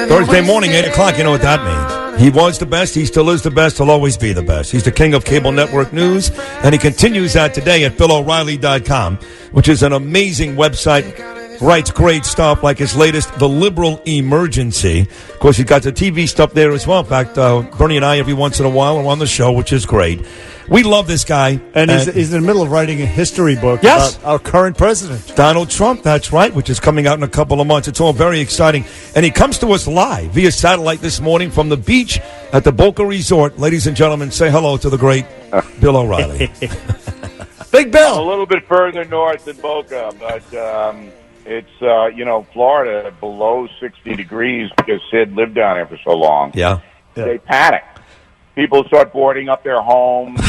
Thursday morning, 8 o'clock, you know what that means. He was the best, he still is the best, he'll always be the best. He's the king of cable network news, and he continues that today at BillO'Reilly.com, which is an amazing website. Writes great stuff like his latest, The Liberal Emergency. Of course, he's got the TV stuff there as well. In fact, Bernie and I, every once in a while, are on the show, which is great. We love this guy. And he's in the middle of writing a history book about our current president. Donald Trump, that's right, which is coming out in a couple of months. It's all very exciting. And he comes to us live via satellite this morning from the beach at the Boca Resort. Ladies and gentlemen, say hello to the great Bill O'Reilly. Big Bill. A little bit further north than Boca, but it's, Florida below 60 degrees because Sid lived down there for so long. Yeah. They panic. People start boarding up their homes,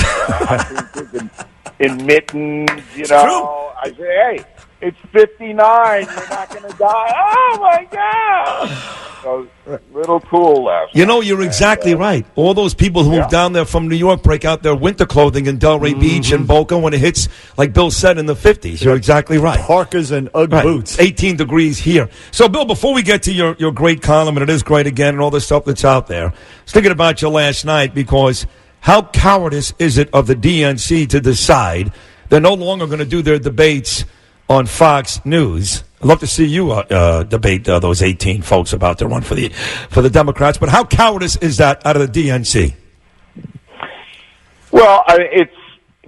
in mittens, I say, hey, it's 59. You're not going to die. Oh, my God. So, little cool last night. You're exactly right. All those people who moved down there from New York break out their winter clothing in Delray Beach and Boca when it hits, like Bill said, in the 50s. You're exactly right. Parkas and Ugg boots. 18 degrees here. So, Bill, before we get to your great column, and it is great again, and all the stuff that's out there, I was thinking about you last night because how cowardice is it of the DNC to decide they're no longer going to do their debates on Fox News. I'd love to see you debate those 18 folks about to run for the Democrats. But how cowardice is that out of the DNC? Well, it's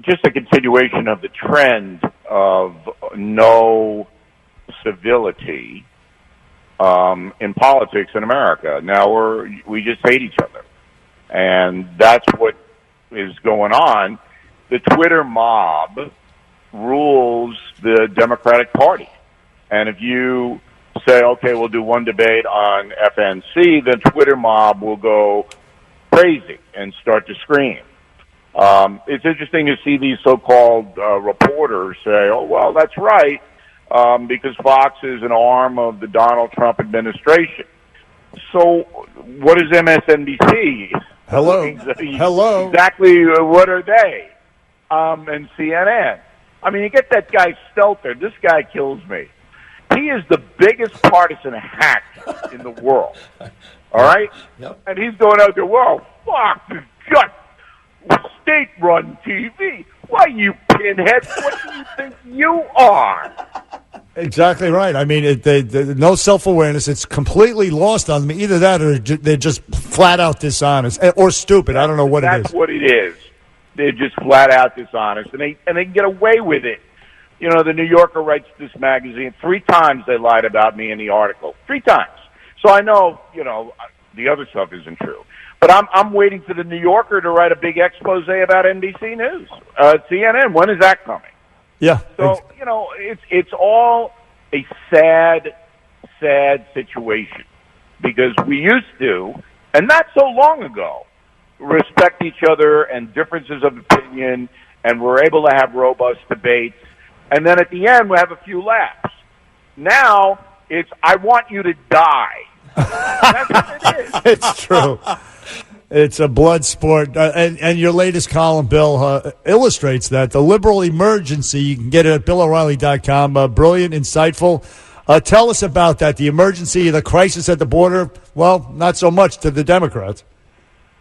just a continuation of the trend of no civility in politics in America. Now we just hate each other, and that's what is going on. The Twitter mob rules the Democratic Party. And if you say, okay, we'll do one debate on FNC, then Twitter mob will go crazy and start to scream. It's interesting to see these so-called reporters say, oh, well, that's right, because Fox is an arm of the Donald Trump administration. So what is MSNBC? Hello. Hello. Exactly what are they? And CNN. I mean, you get that guy Stelter. This guy kills me. He is the biggest partisan hack in the world. All right? Yep. And he's going out there, well, fuck, you got state-run TV. Why, you pinhead? What do you think you are? Exactly right. I mean, no self-awareness. It's completely lost on them. Either that or they're just flat-out dishonest or stupid. I don't know what it is. That's what it is. They're just flat-out dishonest, and they can get away with it. The New Yorker writes this magazine. 3 times they lied about me in the article. 3 times. So I know, the other stuff isn't true. But I'm waiting for the New Yorker to write a big expose about NBC News, CNN. When is that coming? Yeah. So, it's all a sad, sad situation because we used to, and not so long ago, respect each other and differences of opinion, and we're able to have robust debates. And then at the end, we have a few laughs. Now, it's, I want you to die. That's what it is. It's true. It's a blood sport. And your latest column, Bill, illustrates that. The Liberal Emergency, you can get it at BillO'Reilly.com. Brilliant, insightful. Tell us about that. The emergency, the crisis at the border, well, not so much to the Democrats.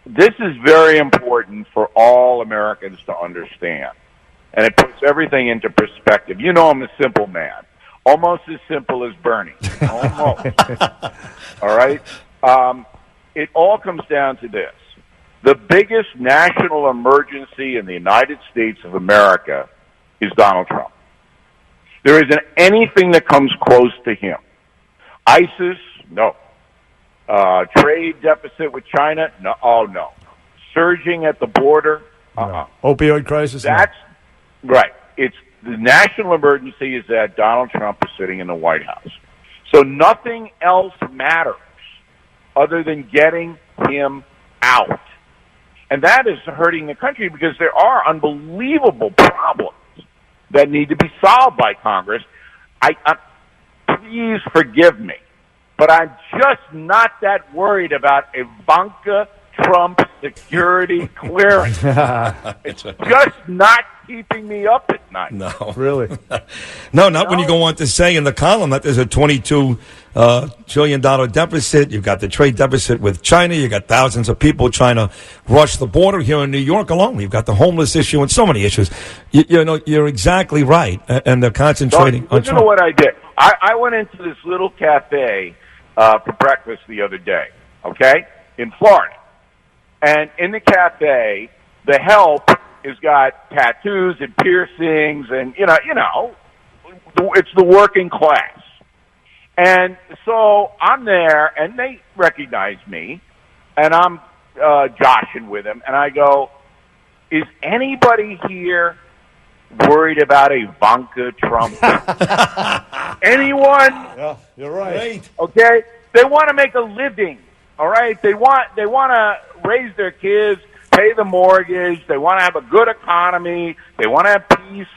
This is very important for all Americans to understand. And it puts everything into perspective. I'm a simple man. Almost as simple as Bernie. Almost. All right? It all comes down to this. The biggest national emergency in the United States of America is Donald Trump. There isn't anything that comes close to him. ISIS, no. Trade deficit with China, no. Oh, no. Surging at the border, no. Opioid crisis, that's right. It's the national emergency is that Donald Trump is sitting in the White House. So nothing else matters other than getting him out. And that is hurting the country because there are unbelievable problems that need to be solved by Congress. Please forgive me, but I'm just not that worried about Ivanka Trump security clearance. It's just not keeping me up at night. No. Really? No, not when you go on to say in the column that there's a $22 trillion deficit. You've got the trade deficit with China. You've got thousands of people trying to rush the border here in New York alone. You've got the homeless issue and so many issues. You know, you're exactly right. And they're concentrating on Listen to what I did. I went into this little cafe for breakfast the other day, okay, in Florida. And in the cafe, the help has got tattoos and piercings and, you know, it's the working class. And so I'm there, and they recognize me, and I'm joshing with them, and I go, is anybody here worried about Ivanka Trump? Anyone? Yeah, you're right. Okay? They want to make a living, all right? They want to raise their kids, pay the mortgage. They want to have a good economy. They want to have peace.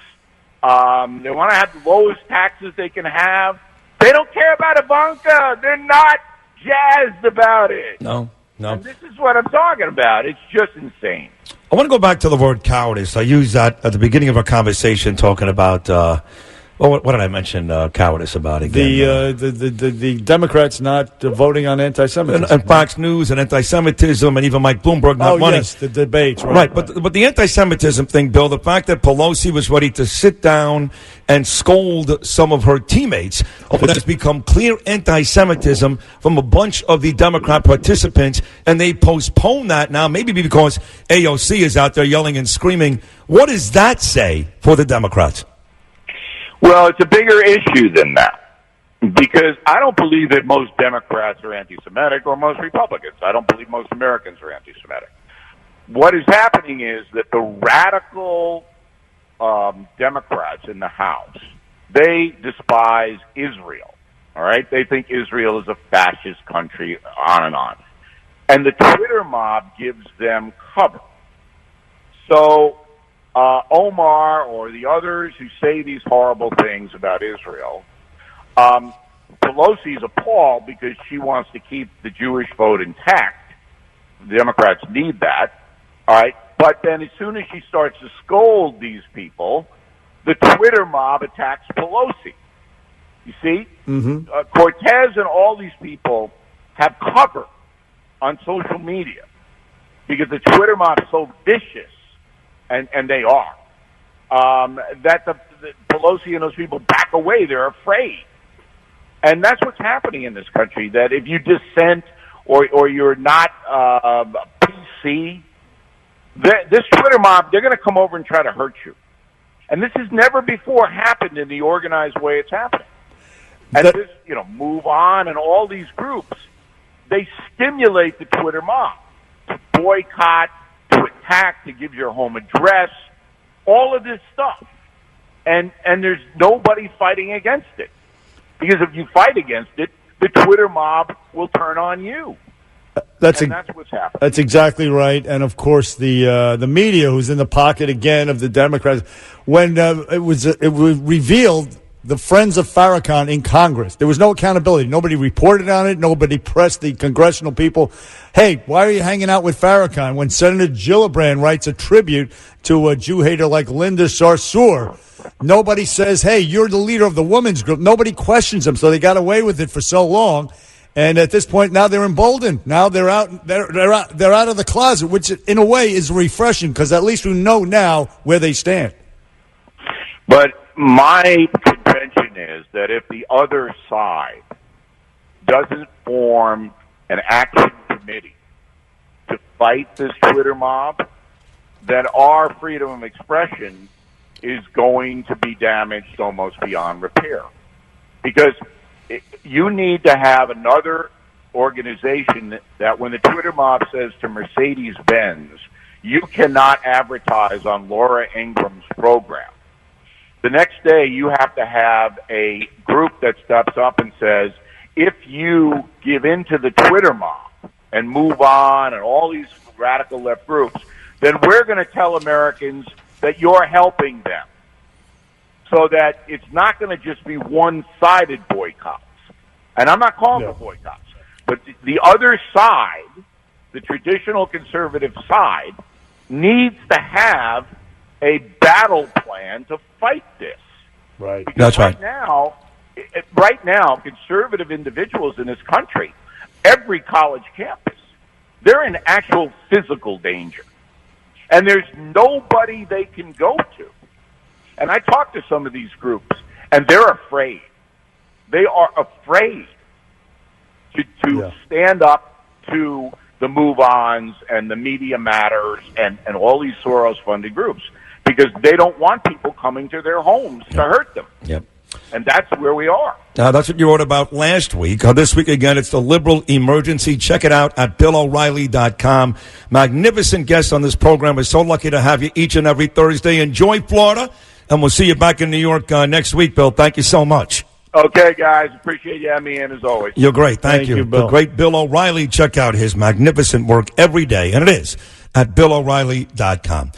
They want to have the lowest taxes they can have. They don't care about Ivanka. They're not jazzed about it. No. And this is what I'm talking about. It's just insane. I want to go back to the word cowardice. I used that at the beginning of our conversation talking about, what did I mention cowardice about again? The Democrats not voting on anti-Semitism. And Fox News and anti-Semitism and even Mike Bloomberg not wanting. Yes, the debates. Right. But the anti-Semitism thing, Bill, the fact that Pelosi was ready to sit down and scold some of her teammates, which has become clear anti-Semitism from a bunch of the Democrat participants, and they postpone that now, maybe because AOC is out there yelling and screaming. What does that say for the Democrats? Well, it's a bigger issue than that, because I don't believe that most Democrats are anti-Semitic or most Republicans. I don't believe most Americans are anti-Semitic. What is happening is that the radical Democrats in the House, they despise Israel, all right? They think Israel is a fascist country, on and on. And the Twitter mob gives them cover. So Omar or the others who say these horrible things about Israel, Pelosi is appalled because she wants to keep the Jewish vote intact. The Democrats need that, all right? But then as soon as she starts to scold these people, the Twitter mob attacks Pelosi. You see? Mm-hmm. Cortez and all these people have cover on social media because the Twitter mob is so vicious, and they are, that the Pelosi and those people back away. They're afraid. And that's what's happening in this country, that if you dissent or you're not PC, this Twitter mob, they're going to come over and try to hurt you. And this has never before happened in the organized way it's happening. And this, Move On and all these groups, they stimulate the Twitter mob to boycott, to attack, to give your home address, all of this stuff. And there's nobody fighting against it. Because if you fight against it, the Twitter mob will turn on you. That's what's happening. That's exactly right. And of course, the media, who's in the pocket again of the Democrats, when it was revealed, the Friends of Farrakhan in Congress, there was no accountability. Nobody reported on it. Nobody pressed the congressional people. Hey, why are you hanging out with Farrakhan? When Senator Gillibrand writes a tribute to a Jew hater like Linda Sarsour, nobody says, hey, you're the leader of the women's group. Nobody questions them. So they got away with it for so long. And at this point, now they're emboldened. Now they're out. They're out of the closet, which in a way is refreshing because at least we know now where they stand. But my contention is that if the other side doesn't form an action committee to fight this Twitter mob, then our freedom of expression is going to be damaged almost beyond repair. Because you need to have another organization that when the Twitter mob says to Mercedes-Benz, you cannot advertise on Laura Ingram's program, the next day you have to have a group that steps up and says, if you give in to the Twitter mob and Move On and all these radical left groups, then we're going to tell Americans that you're helping them. So that it's not going to just be one-sided boycotts. And I'm not calling for boycotts. But the other side the traditional conservative side, needs to have a battle plan to fight this. Right. Because That's right. Right now, conservative individuals in this country, every college campus, they're in actual physical danger. And there's nobody they can go to. And I talk to some of these groups, and they're afraid. They are afraid to stand up to the move-ons and the Media Matters and all these Soros-funded groups because they don't want people coming to their homes to hurt them. Yep. And that's where we are. That's what you wrote about last week. This week, again, it's the liberal emergency. Check it out at BillO'Reilly.com. Magnificent guest on this program. We're so lucky to have you each and every Thursday. Enjoy Florida, and we'll see you back in New York next week, Bill. Thank you so much. Okay, guys. Appreciate you having me in, as always. You're great. Thank you. Bill. The great Bill O'Reilly. Check out his magnificent work every day, and it is at BillO'Reilly.com.